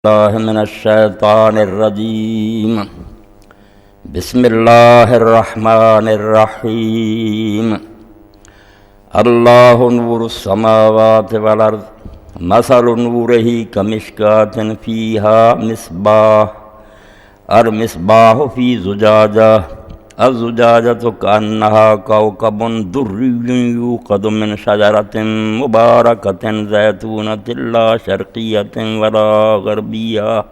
الله من الشيطان الرجيم. بسم الله الرحمن الرحيم. الله نور السماوات والأرض مثل نوره كمشكاة فيها مصباح المصباح في زجاجة الزجاجة كأنها كوكب دري يوقد من شجرة مباركة زيتونة لا شرقية ولا غربية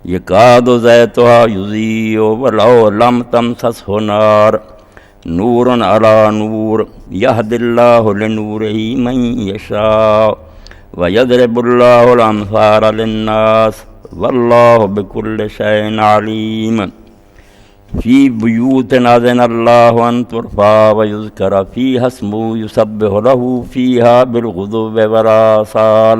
يكاد زيتها يضيء ولو لم تمسسه نار نور على نور يهدي الله لنوره من يشاء ويضرب الله الأمثال للناس والله بكل شيء عليم. في بيوت أذن الله أن ترفع ويذكر فيها اسمه يسبح له فيها بالغدو والآصال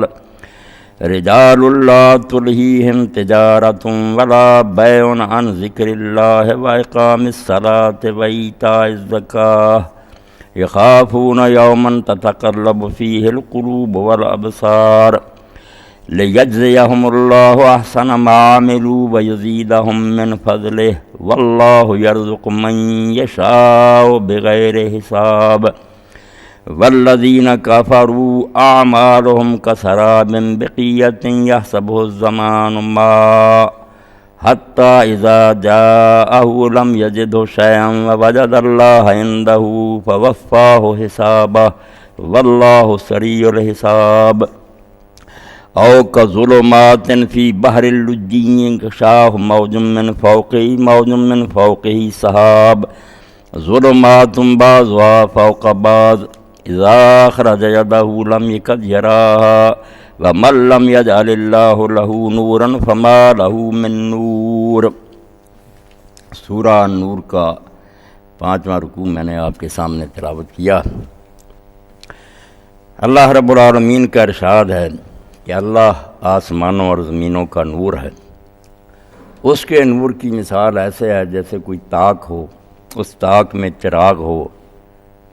رجال لا تلهيهم تجارة ولا بيع عن ذكر الله وإقام الصلاة وإيتاء الزكاة يخافون يوما تتقلب فيه القلوب والأبصار ليجزيهم الله أحسن ما عملوا ويزيدهم من فضله والله يرزق من يشاء بغير حساب. والذين كفروا أعمالهم كسراب بقية يحسبه الزمان ماء حتى إذا جاءه لم يجده شيئا ووجد الله عنده فوفاه حسابه والله سريع الحساب. أو كظلمات في بحر اللجي يغشاه موج من فوقه سحاب ظلمات بعضها فوق بعض إذا أخرج يده لم يكد يراها ومن لم يجعل الله له نورا فما له من نور. سورہ نور کا 5واں رکوع میں نے آپ کے سامنے تلاوت کیا. اللہ رب العالمین کا ارشاد ہے کہ اللہ آسمانوں اور زمینوں کا نور ہے. اس کے نور کی مثال ایسے ہے جیسے کوئی تاک ہو، اس تاک میں چراغ ہو،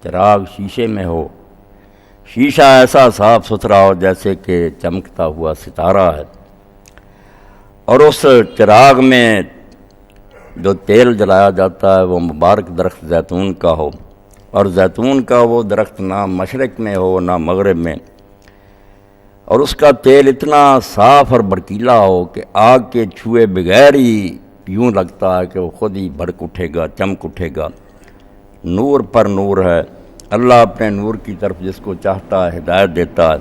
چراغ شیشے میں ہو، شیشہ ایسا صاف ستھرا ہو جیسے کہ چمکتا ہوا ستارہ ہے، اور اس چراغ میں جو تیل جلایا جاتا ہے وہ مبارک درخت زیتون کا ہو، اور زیتون کا وہ درخت نہ مشرق میں ہو نہ مغرب میں، اور اس کا تیل اتنا صاف اور بھڑکیلا ہو کہ آگ کے چھوئے بغیر ہی یوں لگتا ہے کہ وہ خود ہی بھڑک اٹھے گا، چمک اٹھے گا. نور پر نور ہے. اللہ اپنے نور کی طرف جس کو چاہتا ہے ہدایت دیتا ہے.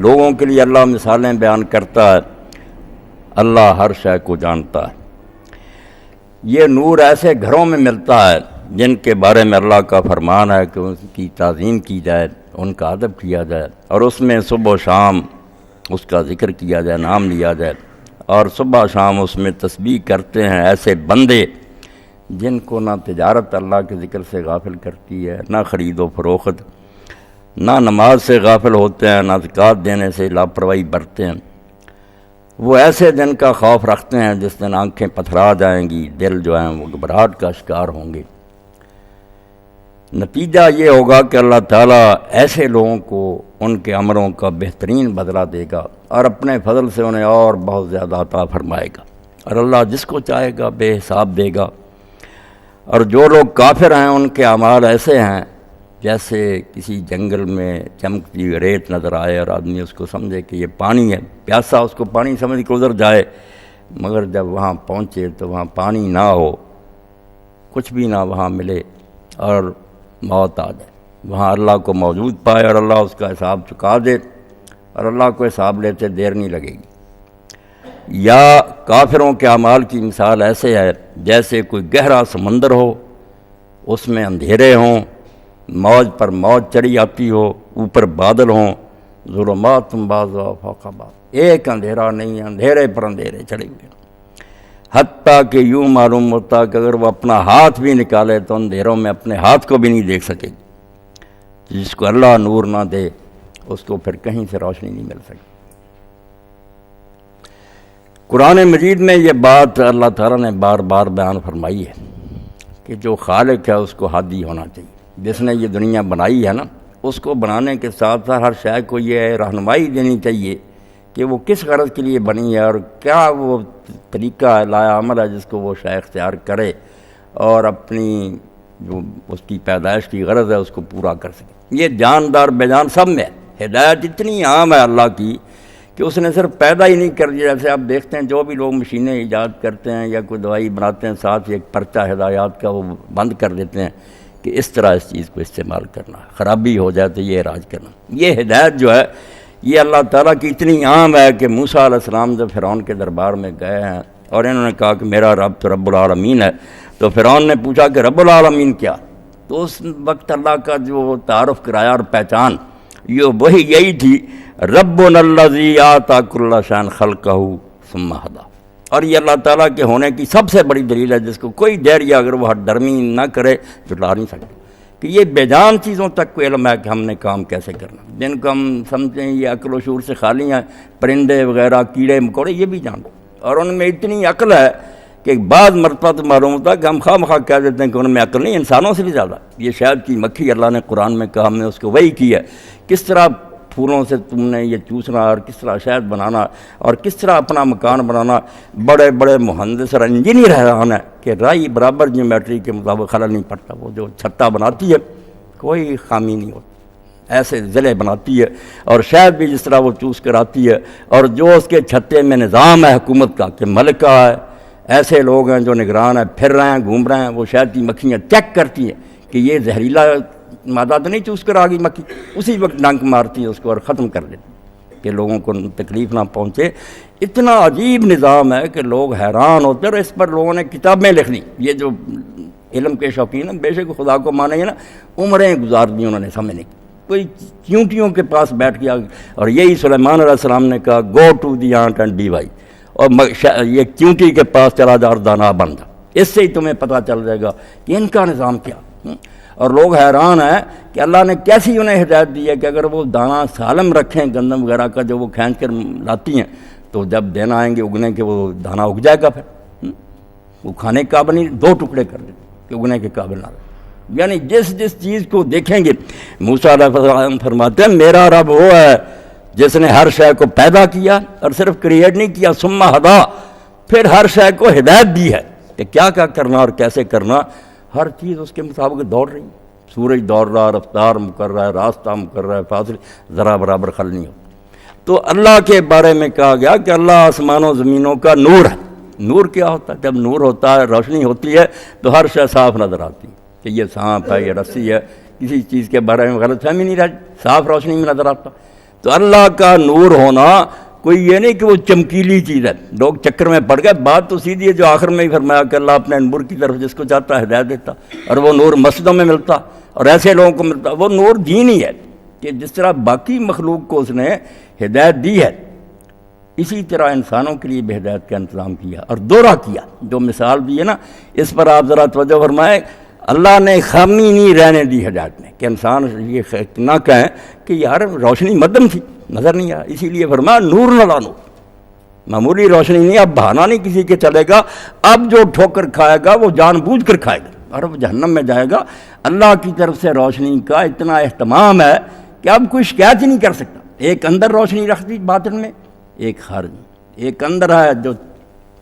لوگوں کے لیے اللہ مثالیں بیان کرتا ہے. اللہ ہر شے کو جانتا ہے. یہ نور ایسے گھروں میں ملتا ہے جن کے بارے میں اللہ کا فرمان ہے کہ ان کی تعظیم کی جائے، ان کا ادب کیا جائے، اور اس میں صبح و شام اس کا ذکر کیا جائے، نام لیا جائے، اور صبح شام اس میں تسبیح کرتے ہیں ایسے بندے جن کو نہ تجارت اللہ کے ذکر سے غافل کرتی ہے، نہ خرید و فروخت، نہ نماز سے غافل ہوتے ہیں، نہ زکوٰۃ دینے سے لاپرواہی برتتے ہیں. وہ ایسے دن کا خوف رکھتے ہیں جس دن آنکھیں پتھرا جائیں گی، دل جو ہیں وہ گھبراہٹ کا شکار ہوں گے. نتیجہ یہ ہوگا کہ اللہ تعالیٰ ایسے لوگوں کو ان کے عملوں کا بہترین بدلہ دے گا اور اپنے فضل سے انہیں اور بہت زیادہ عطا فرمائے گا، اور اللہ جس کو چاہے گا بے حساب دے گا. اور جو لوگ کافر ہیں ان کے اعمال ایسے ہیں جیسے کسی جنگل میں چمکتی ریت نظر آئے اور آدمی اس کو سمجھے کہ یہ پانی ہے، پیاسا اس کو پانی سمجھ کے ادھر جائے، مگر جب وہاں پہنچے تو وہاں پانی نہ ہو، کچھ بھی نہ وہاں ملے، اور موت آ جائے. وہاں اللہ کو موجود پائے اور اللہ اس کا حساب چکا دے، اور اللہ کو حساب لیتے دیر نہیں لگے گی. یا کافروں کے اعمال کی مثال ایسے ہے جیسے کوئی گہرا سمندر ہو، اس میں اندھیرے ہوں، موج پر موج چڑھی آتی ہو، اوپر بادل ہوں، ظلمات بعضها فوق بعض، ایک اندھیرا نہیں، اندھیرے پر اندھیرے چڑھے ہوئے، حتیٰ کہ یوں معلوم ہوتا کہ اگر وہ اپنا ہاتھ بھی نکالے تو اندھیروں میں اپنے ہاتھ کو بھی نہیں دیکھ سکے گی. جس کو اللہ نور نہ دے اس کو پھر کہیں سے روشنی نہیں مل سکتی. قرآن مجید میں یہ بات اللہ تعالیٰ نے بار بار بیان فرمائی ہے کہ جو خالق ہے اس کو ہادی ہونا چاہیے. جس نے یہ دنیا بنائی ہے نا، اس کو بنانے کے ساتھ ساتھ ہر شے کو یہ رہنمائی دینی چاہیے کہ وہ کس غرض کے لیے بنی ہے اور کیا وہ طریقہ لایا عمل ہے جس کو وہ شیخ اختیار کرے اور اپنی جو اس کی پیدائش کی غرض ہے اس کو پورا کر سکے۔ یہ جاندار بے جان سب میں ہے۔ ہدایت اتنی عام ہے اللہ کی کہ اس نے صرف پیدا ہی نہیں کر دیا۔ جیسے آپ دیکھتے ہیں جو بھی لوگ مشینیں ایجاد کرتے ہیں یا کوئی دوائی بناتے ہیں، ساتھ ہی ایک پرچہ ہدایات کا وہ بند کر دیتے ہیں کہ اس طرح اس چیز کو استعمال کرنا، خرابی ہو جائے تو یہ علاج کرنا۔ یہ ہدایت جو ہے یہ اللہ تعالیٰ کی اتنی عام ہے کہ موسیٰ علیہ السلام جب فرعون کے دربار میں گئے ہیں اور انہوں نے کہا کہ میرا رب تو رب العالمین ہے، تو فرعون نے پوچھا کہ رب العالمین کیا؟ تو اس وقت اللہ کا جو تعارف کرایا اور پہچان یہ وہی یہی تھی، ربنا الذی آتی کل شیء خلقہ ثم ہدی۔ اور یہ اللہ تعالیٰ کے ہونے کی سب سے بڑی دلیل ہے جس کو کوئی دہریہ اگر وہ ہٹ درمی نہ کرے جھٹلا نہیں سکتے، کہ یہ بے جان چیزوں تک کو علم ہے کہ ہم نے کام کیسے کرنا، جن کو ہم سمجھیں یہ عقل و شعور سے خالی ہیں، پرندے وغیرہ کیڑے مکوڑے یہ بھی جانتے، اور ان میں اتنی عقل ہے کہ بعض مرتبہ تو معلوم ہوتا ہے کہ ہم خواہ مخواہ کہہ دیتے ہیں کہ ان میں عقل نہیں، انسانوں سے بھی زیادہ۔ یہ شہد کی مکھی اللہ نے قرآن میں کہا، ہم نے اس کو وہی کی ہے، کس طرح پھولوں سے تم نے یہ چوسنا اور کس طرح شہد بنانا اور کس طرح اپنا مکان بنانا۔ بڑے بڑے مہندس اور انجینئر حیران ہے کہ رائی برابر جیومیٹری کے مطابق خلل نہیں پڑتا، وہ جو چھتا بناتی ہے کوئی خامی نہیں ہوتی، ایسے ضلع بناتی ہے، اور شہد بھی جس طرح وہ چوس کر آتی ہے، اور جو اس کے چھتے میں نظام ہے حکومت کا کہ ملکہ ہے، ایسے لوگ ہیں جو نگران ہیں، پھر رہے ہیں گھوم رہے ہیں، وہ شہد کی مکھیاں چیک کرتی ہیں کہ یہ زہریلا مادہ تو نہیں چوس کر آ گئی مکھی، اسی وقت ڈنک مارتی ہے اس کو اور ختم کر دیتی کہ لوگوں کو تکلیف نہ پہنچے۔ اتنا عجیب نظام ہے کہ لوگ حیران ہوتے ہیں، اور اس پر لوگوں نے کتابیں لکھ لی۔ یہ جو علم کے شوقین ہیں بے شک خدا کو مانے گے نا، عمریں گزار دی انہوں نے سمجھنے کی، کوئی چیونٹیوں کے پاس بیٹھ گیا، اور یہی سلیمان علیہ السلام نے کہا go to the ant and be wise, اور یہ چیونٹی کے پاس چلا جا اور دانا بن جا، اس سے ہی تمہیں پتہ چل جائے گا کہ ان کا نظام کیا۔ اور لوگ حیران ہیں کہ اللہ نے کیسی انہیں ہدایت دی ہے کہ اگر وہ دانہ سالم رکھیں گندم وغیرہ کا جو وہ کھینچ کر لاتی ہیں، تو جب دن آئیں گے اگنے کے وہ دانہ اگ جائے گا، پھر وہ کھانے کے قابل نہیں، دو ٹکڑے کر دیتے کہ اگنے کے قابل نہ رہے۔ یعنی جس چیز کو دیکھیں گے، موسیٰ علیہ السلام فرماتے ہیں میرا رب وہ ہے جس نے ہر شے کو پیدا کیا اور صرف کریٹ نہیں کیا، ثم ہدی، پھر ہر شے کو ہدایت دی ہے کہ کیا کیا کرنا اور کیسے کرنا، ہر چیز اس کے مطابق دوڑ رہی ہے۔ سورج دوڑ رہا ہے، رفتار مقرر ہے، راستہ مقرر ہے، فاصلے ذرا برابر خل نہیں ہو۔ تو اللہ کے بارے میں کہا گیا کہ اللہ آسمانوں و زمینوں کا نور ہے۔ نور کیا ہوتا ہے؟ جب نور ہوتا ہے، روشنی ہوتی ہے تو ہر شے صاف نظر آتی ہے کہ یہ سانپ ہے، یہ رسی ہے، کسی چیز کے بارے میں غلط فہمی نہیں رہتی، صاف روشنی میں نظر آتا۔ تو اللہ کا نور ہونا کوئی یہ نہیں کہ وہ چمکیلی چیز ہے، لوگ چکر میں پڑ گئے۔ بات تو سیدھی ہے جو آخر میں ہی فرمایا کہ اللہ اپنے نور کی طرف جس کو چاہتا ہے ہدایت دیتا، اور وہ نور مسجدوں میں ملتا اور ایسے لوگوں کو ملتا۔ وہ نور دین ہی ہے کہ جس طرح باقی مخلوق کو اس نے ہدایت دی ہے، اسی طرح انسانوں کے لیے بھی ہدایت کا انتظام کیا اور دورہ کیا۔ جو مثال دی ہے نا، اس پر آپ ذرا توجہ فرمائیں۔ اللہ نے خامی نہیں رہنے دی ہدایت میں کہ انسان یہ نہ کہیں کہ یار روشنی مدم تھی، نظر نہیں آیا، اسی لیے فرمایا نور نہ لانو، معمولی روشنی نہیں، اب بہانا نہیں کسی کے چلے گا۔ اب جو ٹھوکر کھائے گا وہ جان بوجھ کر کھائے گا اور وہ جہنم میں جائے گا۔ اللہ کی طرف سے روشنی کا اتنا اہتمام ہے کہ اب کوئی شکایت ہی نہیں کر سکتا۔ ایک اندر روشنی رکھ دی باطن میں، ایک خارج میں، ایک اندر ہے جو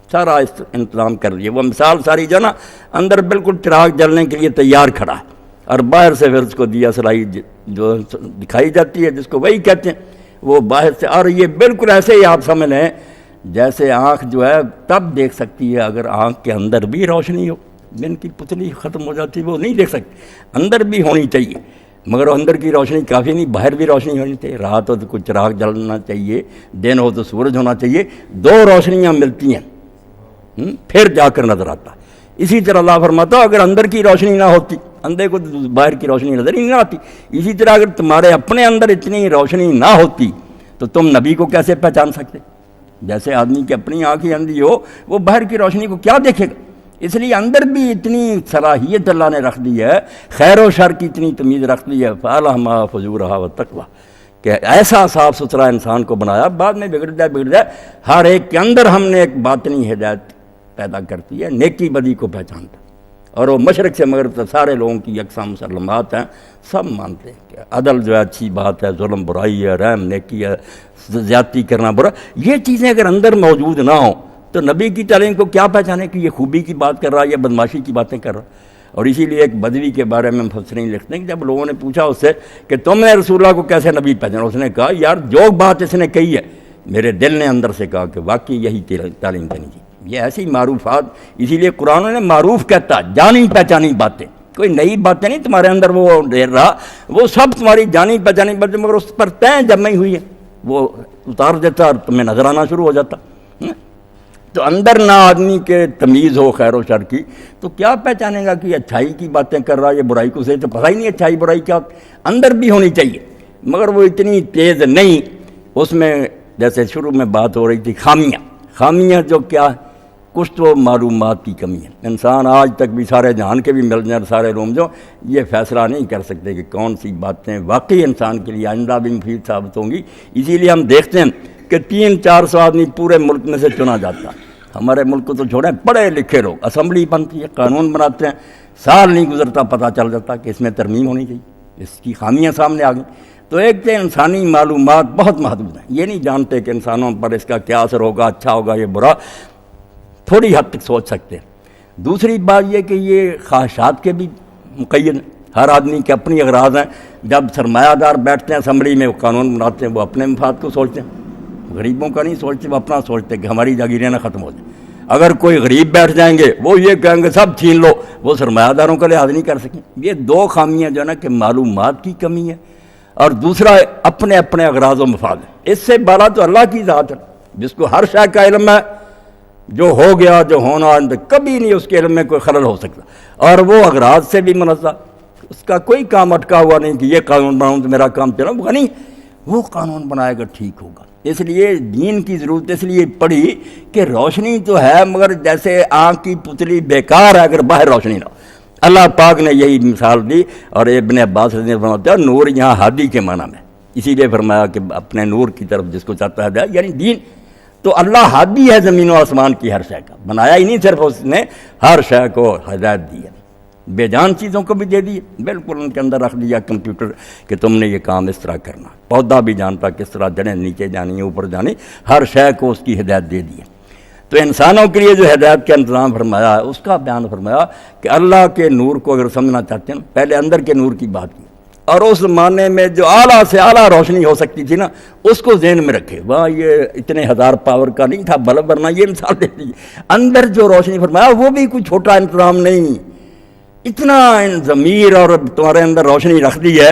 سارا انتظام کر رہی ہے۔ وہ مثال ساری جو نا اندر بالکل چراغ جلنے کے لیے تیار کھڑا ہے، اور باہر سے پھر اس کو دیا سلائی جو دکھائی جاتی ہے جس کو وہی کہتے ہیں، وہ باہر سے۔ اور یہ بالکل ایسے ہی آپ سمجھ لیں جیسے آنکھ جو ہے تب دیکھ سکتی ہے اگر آنکھ کے اندر بھی روشنی ہو، دن کی پتلی ختم ہو جاتی وہ نہیں دیکھ سکتی، اندر بھی ہونی چاہیے، مگر اندر کی روشنی کافی نہیں، باہر بھی روشنی ہونی چاہیے۔ رات ہو تو کوئی چراغ جلنا چاہیے، دن ہو تو سورج ہونا چاہیے، دو روشنیاں ملتی ہیں پھر جا کر نظر آتا۔ اسی طرح اللہ فرماتا اگر اندر کی روشنی نہ ہوتی، اندھے کو باہر کی روشنی نظر ہی نہیں آتی۔ اسی طرح اگر تمہارے اپنے اندر اتنی روشنی نہ ہوتی تو تم نبی کو کیسے پہچان سکتے؟ جیسے آدمی کی اپنی آنکھ ہی اندھی ہو، وہ باہر کی روشنی کو کیا دیکھے گا؟ اس لیے اندر بھی اتنی صلاحیت اللہ نے رکھ دی ہے، خیر و شر کی اتنی تمیز رکھ دی ہے، فَأَلْهَمَهَا فُجُورَهَا وَتَقْوَىٰ، کہ ایسا صاف ستھرا انسان کو بنایا، بعد میں بگڑ جائے، ہر ایک کے اندر ہم نے ایک باطنی ہدایت پیدا کرتی ہے، نیکی بدی کو پہچانتا۔ اور وہ مشرق سے مغرب تک سارے لوگوں کی یکساں مسلمات ہیں، سب مانتے ہیں کہ عدل جو ہے اچھی بات ہے، ظلم برائی ہے، رحم نیکی ہے، زیادتی کرنا برا، یہ چیزیں اگر اندر موجود نہ ہوں تو نبی کی تعلیم کو کیا پہچانے کہ یہ خوبی کی بات کر رہا ہے یا بدماشی کی باتیں کر رہا ہے۔ اور اسی لیے ایک بدوی کے بارے میں مفسرین لکھتے ہیں کہ جب لوگوں نے پوچھا اس سے کہ تم نے رسول اللہ کو کیسے نبی پہچانا، اس نے کہا یار جو بات اس نے کہی ہے میرے دل نے اندر سے کہا کہ واقعی یہی تعلیم دینی چاہیے۔ یہ ایسی معروفات، اسی لیے قرآن نے معروف کہتا، جانی پہچانی باتیں، کوئی نئی باتیں نہیں تمہارے اندر وہ ڈیر رہا، وہ سب تمہاری جانی پہچانی باتیں، مگر اس پر طے جب نہیں ہوئی ہے وہ اتار دیتا اور تمہیں نظر آنا شروع ہو جاتا۔ تو اندر نہ آدمی کے تمیز ہو خیر و شر کی تو کیا پہچانے گا کہ اچھائی کی باتیں کر رہا ہے، یہ برائی کو، سے تو پتہ ہی نہیں اچھائی برائی کیا، اندر بھی ہونی چاہیے مگر وہ اتنی تیز نہیں۔ اس میں جیسے شروع میں بات ہو رہی تھی خامیاں جو کیا، کچھ تو معلومات کی کمی ہے۔ انسان آج تک بھی سارے جہان کے بھی مل جائیں، سارے روم جو یہ فیصلہ نہیں کر سکتے کہ کون سی باتیں واقعی انسان کے لیے آئندہ بھی مفید ثابت ہوں گی۔ اسی لیے ہم دیکھتے ہیں کہ 300-400 آدمی پورے ملک میں سے چنا جاتا۔ ہمارے ملک کو تو چھوڑیں، پڑھے لکھے لوگ، اسمبلی بنتی ہے، قانون بناتے ہیں، سال نہیں گزرتا پتہ چل جاتا کہ اس میں ترمیم ہونی چاہیے، اس کی خامیاں سامنے آ گئیں۔ تو ایک تو انسانی معلومات بہت محدود ہیں، یہ نہیں جانتے کہ انسانوں پر اس کا کیا اثر ہوگا، اچھا ہوگا یا برا، تھوڑی حد تک سوچ سکتے ہیں۔ دوسری بات یہ کہ یہ خواہشات کے بھی مقید ہیں، ہر آدمی کے اپنی اغراض ہیں۔ جب سرمایہ دار بیٹھتے ہیں اسمبلی میں، وہ قانون بناتے ہیں، وہ اپنے مفاد کو سوچتے ہیں، غریبوں کا نہیں سوچتے، وہ اپنا سوچتے کہ ہماری جاگیریں نہ ختم ہو جائیں۔ اگر کوئی غریب بیٹھ جائیں گے وہ یہ کہیں گے سب چھین لو، وہ سرمایہ داروں کا لحاظ نہیں کر سکیں۔ یہ دو خامیاں جو ہے نا کہ معلومات کی کمی ہے اور دوسرا اپنے اپنے اغراض و مفاد ہے۔ اس سے بالا تو اللہ کی ذات ہے جس کو ہر شے کا علم ہے، جو ہو گیا جو ہونا کبھی نہیں اس کے علم میں کوئی خلل ہو سکتا، اور وہ اغراض سے بھی منزہ، اس کا کوئی کام اٹکا ہوا نہیں کہ یہ قانون بناؤں تو میرا کام چلا، وہ نہیں، وہ قانون بنائے گا ٹھیک ہوگا۔ اس لیے دین کی ضرورت اس لیے پڑی کہ روشنی تو ہے مگر جیسے آنکھ کی پتلی بیکار ہے اگر باہر روشنی نہ ہو۔ اللہ پاک نے یہی مثال دی، اور ابن عباس رضی اللہ عنہ فرماتا ہے نور یہاں ہادی کے معنی میں، اسی لیے فرمایا کہ اپنے نور کی طرف جس کو چاہتا ہے یعنی دین۔ تو اللہ ہادی ہے زمین و آسمان کی ہر شے کا، بنایا ہی نہیں صرف اس نے، ہر شے کو ہدایت دی ہے، بے جان چیزوں کو بھی دے دی، بالکل ان کے اندر رکھ دیا کمپیوٹر کہ تم نے یہ کام اس طرح کرنا، پودا بھی جانتا کس طرح جڑیں نیچے جانی ہے اوپر جانی، ہر شے کو اس کی ہدایت دے دی ہے۔ تو انسانوں کے لیے جو ہدایت کا انتظام فرمایا ہے اس کا بیان فرمایا کہ اللہ کے نور کو اگر سمجھنا چاہتے ہیں پہلے اندر کے نور کی بات کی، اور اس زمانے میں جو اعلیٰ سے اعلیٰ روشنی ہو سکتی تھی نا اس کو ذہن میں رکھے، وہاں یہ اتنے ہزار پاور کا نہیں تھا بلب، ورنہ یہ مثال دیتی ہے اندر جو روشنی فرمایا وہ بھی کوئی چھوٹا انتظام نہیں، اتنا ضمیر اور تمہارے اندر روشنی رکھ دی ہے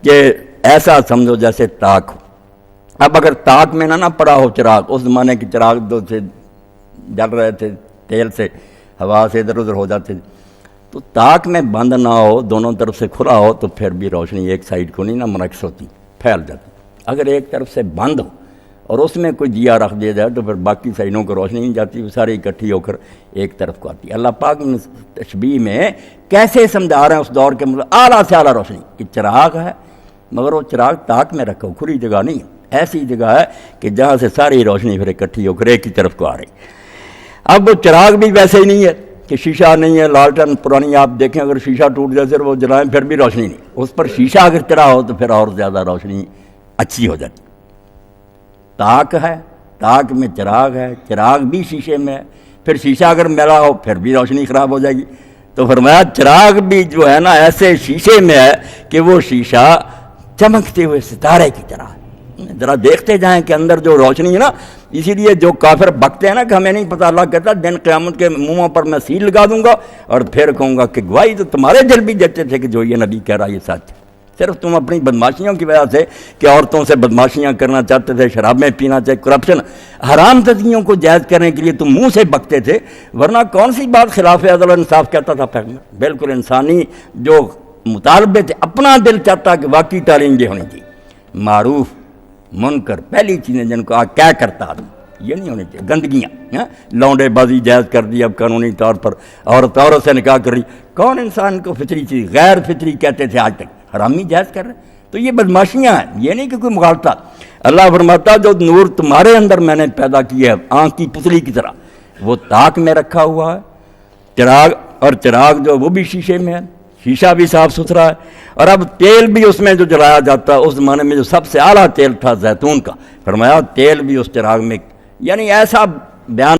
کہ ایسا سمجھو جیسے تاک ہو۔ اب اگر تاک میں نہ پڑا ہو چراغ، اس زمانے کے چراغ دو سے جل رہے تھے، تیل سے ہوا سے ادھر ادھر ہو جاتے تھے، تو تاک میں بند نہ ہو، دونوں طرف سے کھلا ہو تو پھر بھی روشنی ایک سائڈ کو نہیں نہ منعکس ہوتی، پھیل جاتی۔ اگر ایک طرف سے بند ہو اور اس میں کوئی دیا رکھ دیا جائے تو پھر باقی سائڈوں کو روشنی نہیں جاتی، وہ ساری اکٹھی ہو کر ایک طرف کو آتی ہے۔ اللہ پاک نے تشبیہ میں کیسے سمجھا رہے ہیں اس دور کے مطلب اعلیٰ سے اعلیٰ روشنی کہ چراغ ہے مگر وہ چراغ تاک میں رکھو، کھلی جگہ نہیں ہے، ایسی جگہ ہے کہ جہاں سے ساری روشنی پھر اکٹھی ہو کر ایک ہی طرف کو آ رہی۔ اب وہ چراغ بھی ویسے ہی نہیں ہے کہ شیشہ نہیں ہے، لالٹن پرانی آپ دیکھیں اگر شیشہ ٹوٹ جائے پھر وہ جلائیں پھر بھی روشنی نہیں، اس پر شیشہ اگر چڑھا ہو تو پھر اور زیادہ روشنی اچھی ہو جاتی۔ تاک ہے، تاک میں چراغ ہے، چراغ بھی شیشے میں ہے، پھر شیشہ اگر میلا ہو پھر بھی روشنی خراب ہو جائے گی۔ تو فرمایا چراغ بھی جو ہے نا ایسے شیشے میں ہے کہ وہ شیشہ چمکتے ہوئے ستارے کی طرح ہے، ذرا دیکھتے جائیں کہ اندر جو روشنی ہے نا۔ اسی لیے جو کافر بکتے ہیں نا کہ ہمیں نہیں پتہ، اللہ کہتا دن قیامت کے منہوں پر میں سیل لگا دوں گا اور پھر کہوں گا کہ گواہی تو تمہارے دل بھی دیتے تھے کہ جو یہ نبی کہہ رہا یہ سچ ہے، صرف تم اپنی بدماشیوں کی وجہ سے کہ عورتوں سے بدماشیاں کرنا چاہتے تھے، شرابیں پینا چاہتے، کرپشن، حرام تزکیوں کو جائز کرنے کے لیے تم منہ سے بکتے تھے، ورنہ کون سی بات خلاف عدل و انصاف کہتا تھا پیغمبر؟ بالکل انسانی جو مطالبے تھے، اپنا دل چاہتا کہ واقعی تعلیم یہ ہونی چاہیے، معروف منکر پہلی چیزیں جن کو کیا کرتا آدمی، یہ نہیں ہونی چاہیے، گندگیاں، لونڈے بازی جائز کر دی اب قانونی طور پر، عورت سے نکاح کر رہی، کون انسان کو فطری چیز غیر فطری کہتے تھے آج تک، حرامی جائز کر رہے، تو یہ بدماشیاں ہیں، یہ نہیں کہ کوئی مغالطہ۔ اللہ فرماتا جو نور تمہارے اندر میں نے پیدا کیا ہے آنکھ کی پتلی کی طرح، وہ تاک میں رکھا ہوا ہے، چراغ اور چراغ جو وہ بھی شیشے میں ہے، شیشہ بھی صاف ستھرا ہے، اور اب تیل بھی اس میں جو جلایا جاتا ہے اس زمانے میں جو سب سے اعلیٰ تیل تھا زیتون کا، فرمایا تیل بھی اس چراغ میں، یعنی ایسا بیان